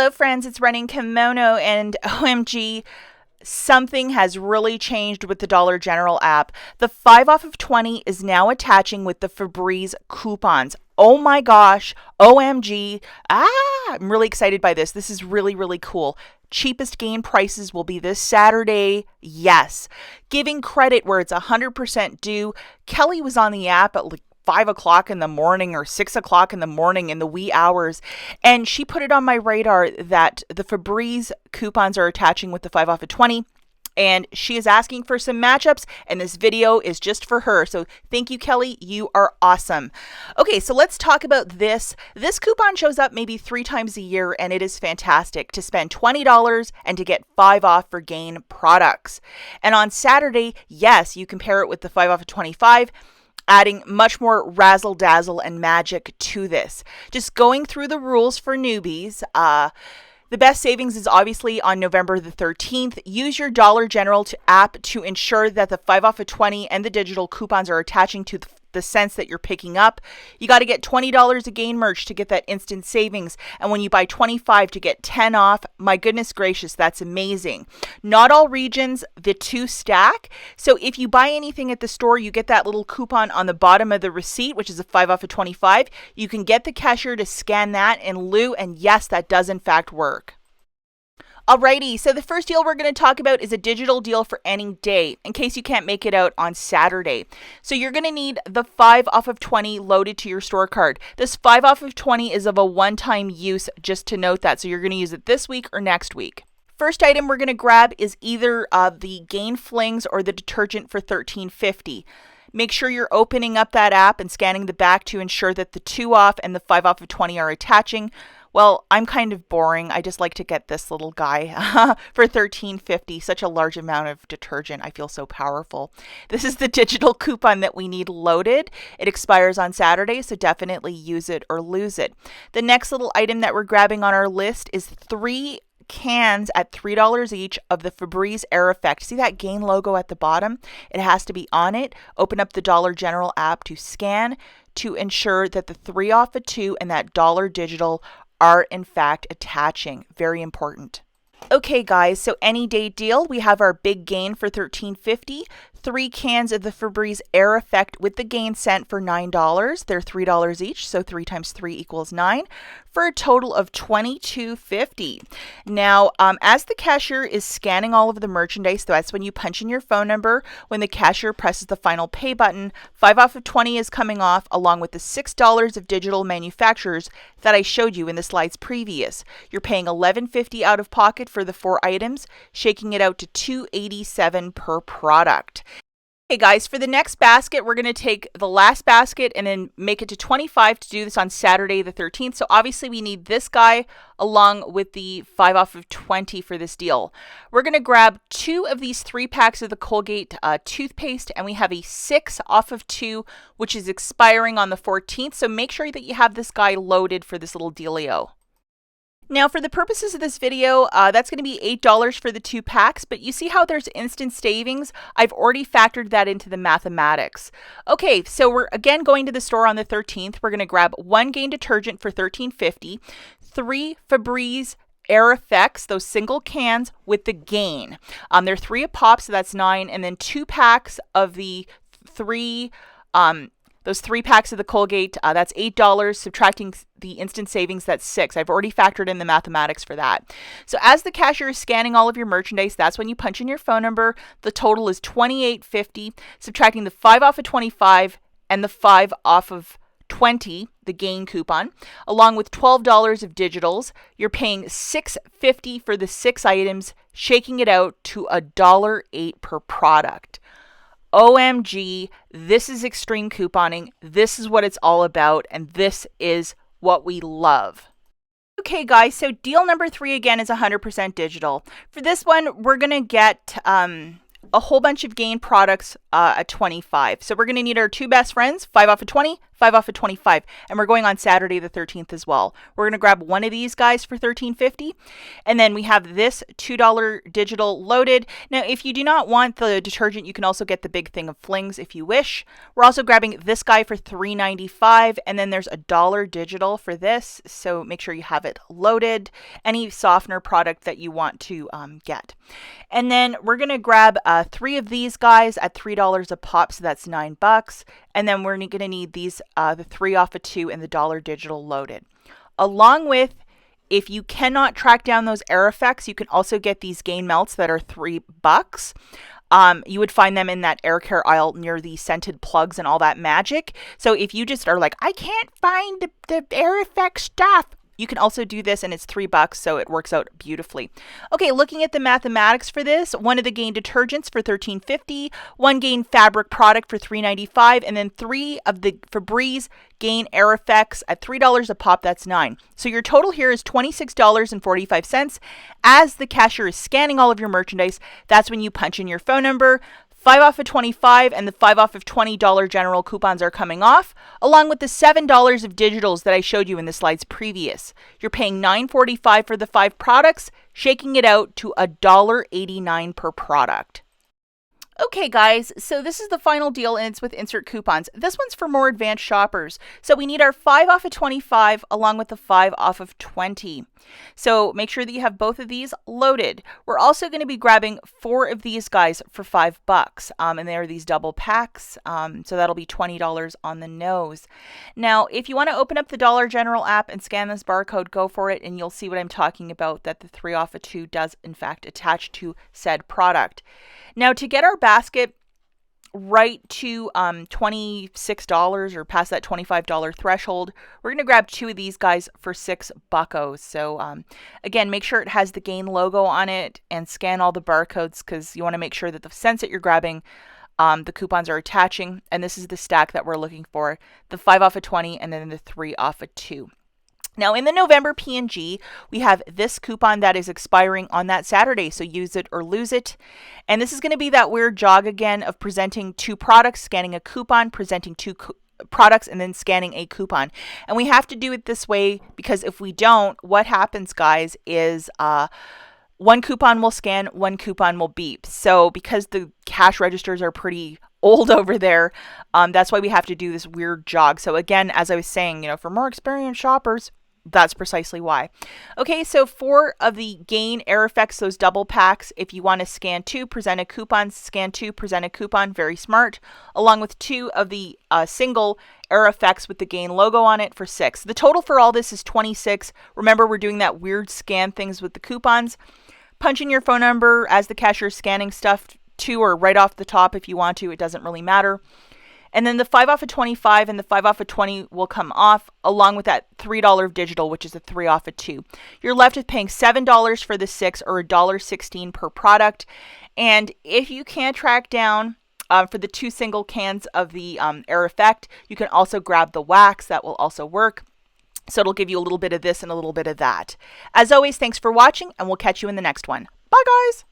Hello friends, it's Running Kimono, and OMG, something has really changed with the Dollar General app. The 5 off of 20 is now attaching with the Febreze coupons. Oh my gosh, OMG. I'm really excited by this. This is really, really cool. Cheapest gain prices will be this Saturday. Yes. Giving credit where it's 100% due. Kelly was on the app at 5 o'clock in the morning or 6 o'clock in the morning in the wee hours. And she put it on my radar that the Febreze coupons are attaching with the 5 off of 20. And she is asking for some matchups, and this video is just for her. So thank you, Kelly. You are awesome. Okay, so let's talk about this. This coupon shows up maybe 3 times a year, and it is fantastic to spend $20 and to get 5 off for Gain products. And on Saturday, yes, you can pair it with the 5 off of 25. Adding much more razzle dazzle and magic to this. Just going through the rules for newbies. The best savings is obviously on November the 13th. Use your Dollar General app to ensure that the 5 off of 20 and the digital coupons are attaching to the cents that you're picking up. You got to get $20 a Gain merch to get that instant savings. And when you buy 25 to get 10 off, my goodness gracious, that's amazing. Not all regions, the 2 stack. So if you buy anything at the store, you get that little coupon on the bottom of the receipt, which is a 5 off of 25. You can get the cashier to scan that in lieu. And yes, that does in fact work. Alrighty, so the first deal we're going to talk about is a digital deal for any day, in case you can't make it out on Saturday. So you're going to need the 5 off of 20 loaded to your store card. This 5 off of 20 is of a one-time use, just to note that. So you're going to use it this week or next week. First item we're going to grab is either the Gain Flings or the detergent for $13.50. Make sure you're opening up that app and scanning the back to ensure that the 2 off and the 5 off of 20 are attaching. Well, I'm kind of boring. I just like to get this little guy for $13.50. Such a large amount of detergent. I feel so powerful. This is the digital coupon that we need loaded. It expires on Saturday, so definitely use it or lose it. The next little item that we're grabbing on our list is 3 cans at $3 each of the Febreze Air Effect. See that Gain logo at the bottom? It has to be on it. Open up the Dollar General app to scan to ensure that the 3 off of 2 and that Dollar Digital are in fact attaching. Very important. Okay guys, so any day deal, we have our big Gain for $13.50, 3 cans of the Febreze Air Effect with the Gain scent for $9. They're $3 each, so 3 times 3 equals 9, for a total of $22.50. Now, as the cashier is scanning all of the merchandise, that's when you punch in your phone number. When the cashier presses the final pay button, 5 off of 20 is coming off, along with the $6 of digital manufacturers that I showed you in the slides previous. You're paying $11.50 out of pocket for the 4 items, shaking it out to $2.87 per product. Okay guys, for the next basket, we're going to take the last basket and then make it to 25 to do this on Saturday the 13th. So obviously we need this guy along with the 5 off of 20 for this deal. We're going to grab 2 of these 3 packs of the Colgate toothpaste, and we have a 6 off of 2, which is expiring on the 14th. So make sure that you have this guy loaded for this little dealio. Now, for the purposes of this video, that's going to be $8 for the 2 packs, but you see how there's instant savings? I've already factored that into the mathematics. Okay, so we're again going to the store on the 13th. We're going to grab 1 Gain detergent for $13.50, 3 Febreze Air Effects, those single cans with the Gain. They're 3 a pop, so that's 9, and then 2 packs of the 3 those 3 packs of the Colgate, that's $8, subtracting the instant savings, that's 6. I've already factored in the mathematics for that. So as the cashier is scanning all of your merchandise, that's when you punch in your phone number. The total is $28.50, subtracting the 5 off of 25 and the 5 off of 20, the Gain coupon, along with $12 of digitals. You're paying $6.50 for the 6 items, shaking it out to $1.08 per product. OMG, this is extreme couponing. This is what it's all about, and this is what we love. Okay guys, so deal number 3 again is 100% digital. For this one, we're going to get a whole bunch of Gain products at 25. So we're going to need our 2 best friends, 5 off of 20, 5 off of 25. And we're going on Saturday the 13th as well. We're going to grab one of these guys for $13.50. And then we have this $2 digital loaded. Now, if you do not want the detergent, you can also get the big thing of flings if you wish. We're also grabbing this guy for $3.95. And then there's $1 digital for this. So make sure you have it loaded. Any softener product that you want to get. And then we're going to grab 3 of these guys at $3 a pop. So that's $9. And then we're going to need these, the 3 off of 2 and the $1 digital loaded. Along with, if you cannot track down those air effects, you can also get these Gain Melts that are $3. You would find them in that air care aisle near the scented plugs and all that magic. So if you just are like, I can't find the air effect stuff, you can also do this, and it's $3, so it works out beautifully. Okay, looking at the mathematics for this, one of the Gain detergents for $13.50, one Gain fabric product for $3.95, and then 3 of the Febreze Gain Air Effects at $3 a pop. That's $9. So your total here is $26.45. As the cashier is scanning all of your merchandise, that's when you punch in your phone number. 5 off of 25 and the 5 off of $20 general coupons are coming off, along with the $7 of digitals that I showed you in the slides previous. You're paying $9.45 for the 5 products, shaking it out to $1.89 per product. Okay guys, so this is the final deal, and it's with insert coupons. This one's for more advanced shoppers. So we need our 5 off of 25 along with the 5 off of 20. So make sure that you have both of these loaded. We're also going to be grabbing 4 of these guys for $5. And they are these double packs. So that'll be $20 on the nose. Now, if you want to open up the Dollar General app and scan this barcode, go for it, and you'll see what I'm talking about, that the 3 off of 2 does in fact attach to said product. Now, to get our basket right to $26 or past that $25 threshold, we're going to grab 2 of these guys for $6. So again, make sure it has the Gain logo on it and scan all the barcodes, because you want to make sure that the scents that you're grabbing, the coupons are attaching. And this is the stack that we're looking for, the 5 off of 20 and then the 3 off of 2. Now, in the November P&G, we have this coupon that is expiring on that Saturday, so use it or lose it. And this is going to be that weird jog again of presenting 2 products, scanning a coupon, presenting 2 products, and then scanning a coupon. And we have to do it this way because if we don't, what happens, guys, is one coupon will scan, one coupon will beep. So because the cash registers are pretty old over there, that's why we have to do this weird jog. So again, as I was saying, for more experienced shoppers, that's precisely why. Okay, so 4 of the Gain Air Effects, those double packs. If you want to scan 2, present a coupon, scan 2, present a coupon, very smart. Along with 2 of the single Air Effects with the Gain logo on it for $6. The total for all this is $26. Remember, we're doing that weird scan things with the coupons. Punch in your phone number as the cashier is scanning stuff to, or right off the top if you want to. It doesn't really matter. And then the 5 off of 25 and the 5 off of 20 will come off, along with that $3 digital, which is a 3 off of 2. You're left with paying $7 for the 6 or $1.16 per product. And if you can't track down for the 2 single cans of the Air Effect, you can also grab the wax. That will also work. So it'll give you a little bit of this and a little bit of that. As always, thanks for watching, and we'll catch you in the next one. Bye, guys!